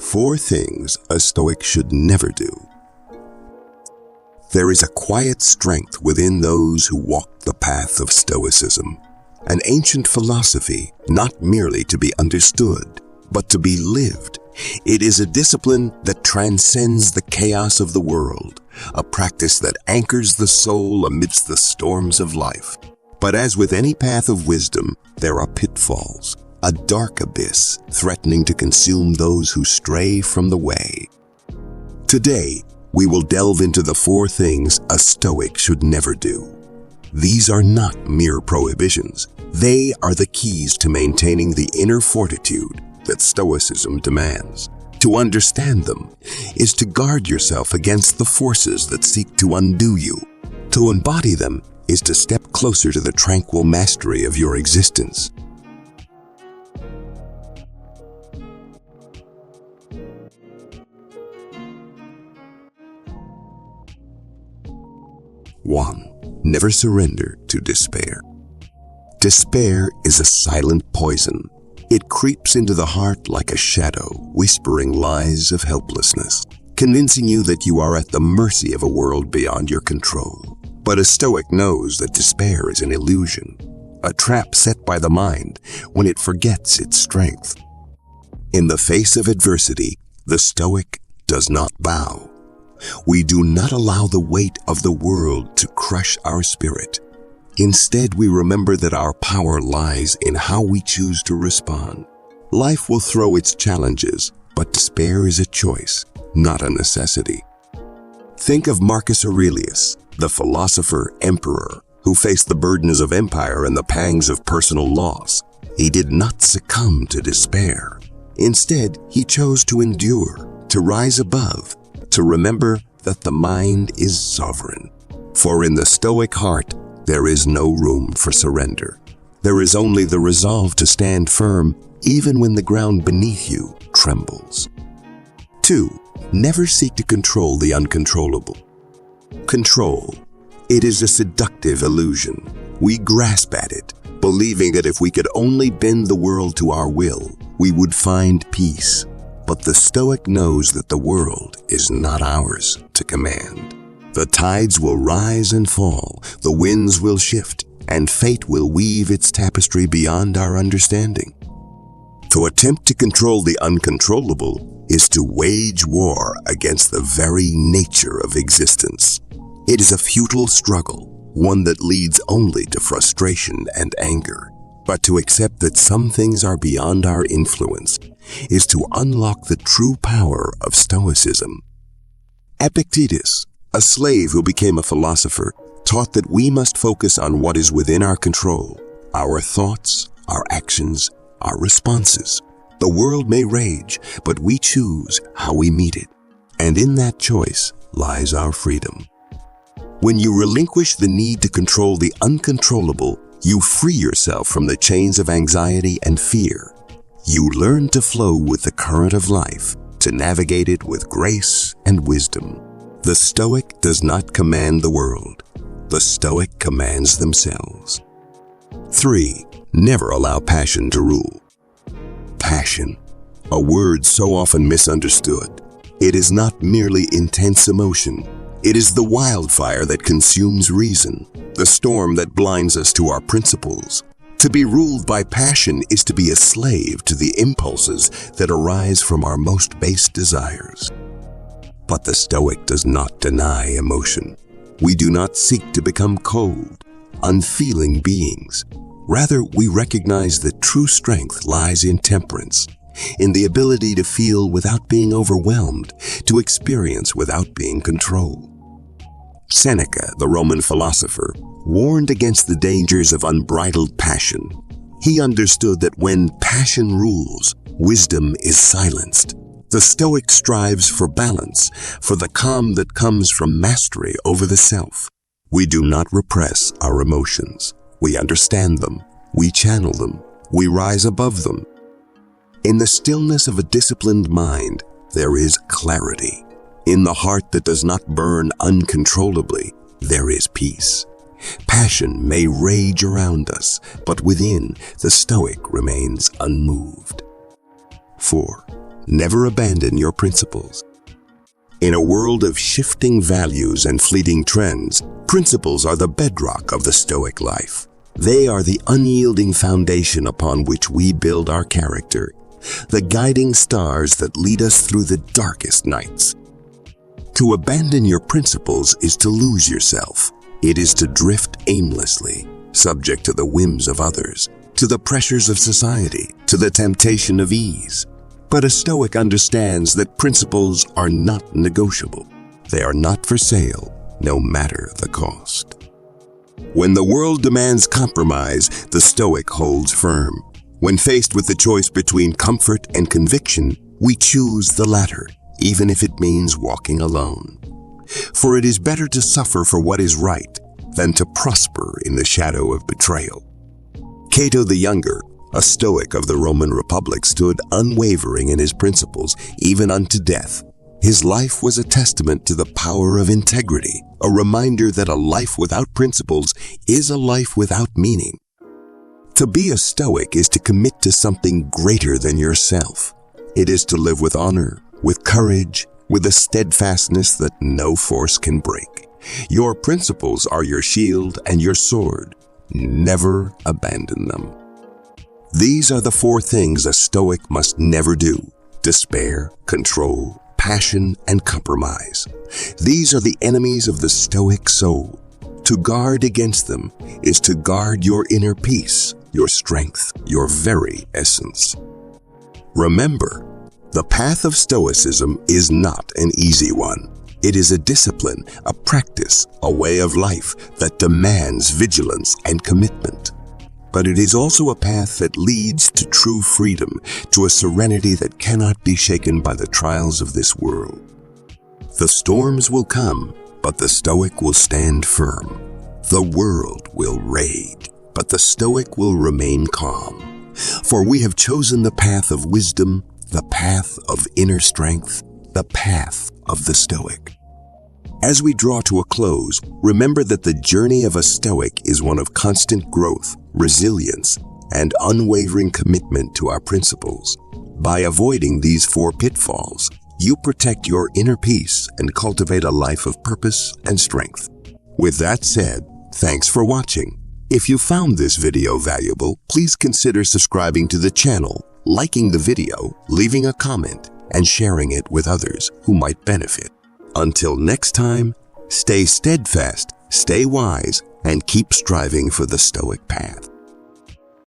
4 things a Stoic should never do. There is a quiet strength within those who walk the path of Stoicism, an ancient philosophy not merely to be understood, but to be lived. It is a discipline that transcends the chaos of the world, a practice that anchors the soul amidst the storms of life. But as with any path of wisdom, there are pitfalls, a dark abyss threatening to consume those who stray from the way. Today, we will delve into the 4 things a Stoic should never do. These are not mere prohibitions. They are the keys to maintaining the inner fortitude that Stoicism demands. To understand them is to guard yourself against the forces that seek to undo you. To embody them is to step closer to the tranquil mastery of your existence. One, never surrender to despair. Despair is a silent poison. It creeps into the heart like a shadow, whispering lies of helplessness, convincing you that you are at the mercy of a world beyond your control. But a Stoic knows that despair is an illusion, a trap set by the mind when it forgets its strength. In the face of adversity, the Stoic does not bow. We do not allow the weight of the world to crush our spirit. Instead, we remember that our power lies in how we choose to respond. Life will throw its challenges, but despair is a choice, not a necessity. Think of Marcus Aurelius, the philosopher-emperor who faced the burdens of empire and the pangs of personal loss. He did not succumb to despair. Instead, he chose to endure, to rise above, to remember that the mind is sovereign. For in the Stoic heart, there is no room for surrender. There is only the resolve to stand firm even when the ground beneath you trembles. 2. Never seek to control the uncontrollable. Control. It is a seductive illusion. We grasp at it, believing that if we could only bend the world to our will, we would find peace. But the Stoic knows that the world is not ours to command. The tides will rise and fall, the winds will shift, and fate will weave its tapestry beyond our understanding. To attempt to control the uncontrollable is to wage war against the very nature of existence. It is a futile struggle, one that leads only to frustration and anger. But to accept that some things are beyond our influence is to unlock the true power of Stoicism. Epictetus, a slave who became a philosopher, taught that we must focus on what is within our control, our thoughts, our actions, our responses. The world may rage, but we choose how we meet it. And in that choice lies our freedom. When you relinquish the need to control the uncontrollable, you free yourself from the chains of anxiety and fear. You learn to flow with the current of life, to navigate it with grace and wisdom. The Stoic does not command the world. The Stoic commands themselves. 3. Never allow passion to rule. Passion, a word so often misunderstood. It is not merely intense emotion. It is the wildfire that consumes reason, the storm that blinds us to our principles. To be ruled by passion is to be a slave to the impulses that arise from our most base desires. But the Stoic does not deny emotion. We do not seek to become cold, unfeeling beings. Rather, we recognize that true strength lies in temperance, in the ability to feel without being overwhelmed, to experience without being controlled. Seneca, the Roman philosopher, warned against the dangers of unbridled passion. He understood that when passion rules, wisdom is silenced. The Stoic strives for balance, for the calm that comes from mastery over the self. We do not repress our emotions. We understand them. We channel them. We rise above them. In the stillness of a disciplined mind, there is clarity. In the heart that does not burn uncontrollably, there is peace. Passion may rage around us, but within, the Stoic remains unmoved. 4. Never abandon your principles. In a world of shifting values and fleeting trends, principles are the bedrock of the Stoic life. They are the unyielding foundation upon which we build our character, the guiding stars that lead us through the darkest nights. To abandon your principles is to lose yourself. It is to drift aimlessly, subject to the whims of others, to the pressures of society, to the temptation of ease. But a Stoic understands that principles are not negotiable. They are not for sale, no matter the cost. When the world demands compromise, the Stoic holds firm. When faced with the choice between comfort and conviction, we choose the latter, even if it means walking alone. For it is better to suffer for what is right than to prosper in the shadow of betrayal. Cato the Younger, a Stoic of the Roman Republic, stood unwavering in his principles, even unto death. His life was a testament to the power of integrity, a reminder that a life without principles is a life without meaning. To be a Stoic is to commit to something greater than yourself. It is to live with honor, with courage, with a steadfastness that no force can break. Your principles are your shield and your sword. Never abandon them. These are the 4 things a Stoic must never do: despair, control, passion, and compromise. These are the enemies of the Stoic soul. To guard against them is to guard your inner peace, your strength, your very essence. Remember, the path of Stoicism is not an easy one. It is a discipline, a practice, a way of life that demands vigilance and commitment. But it is also a path that leads to true freedom, to a serenity that cannot be shaken by the trials of this world. The storms will come, but the Stoic will stand firm. The world will rage, but the Stoic will remain calm. For we have chosen the path of wisdom, the path of inner strength, the path of the Stoic. As we draw to a close, remember that the journey of a Stoic is one of constant growth, resilience, and unwavering commitment to our principles. By avoiding these 4 pitfalls, you protect your inner peace and cultivate a life of purpose and strength. With that said, thanks for watching. If you found this video valuable, please consider subscribing to the channel, liking the video, leaving a comment, and sharing it with others who might benefit. Until next time, stay steadfast, stay wise, and keep striving for the Stoic path.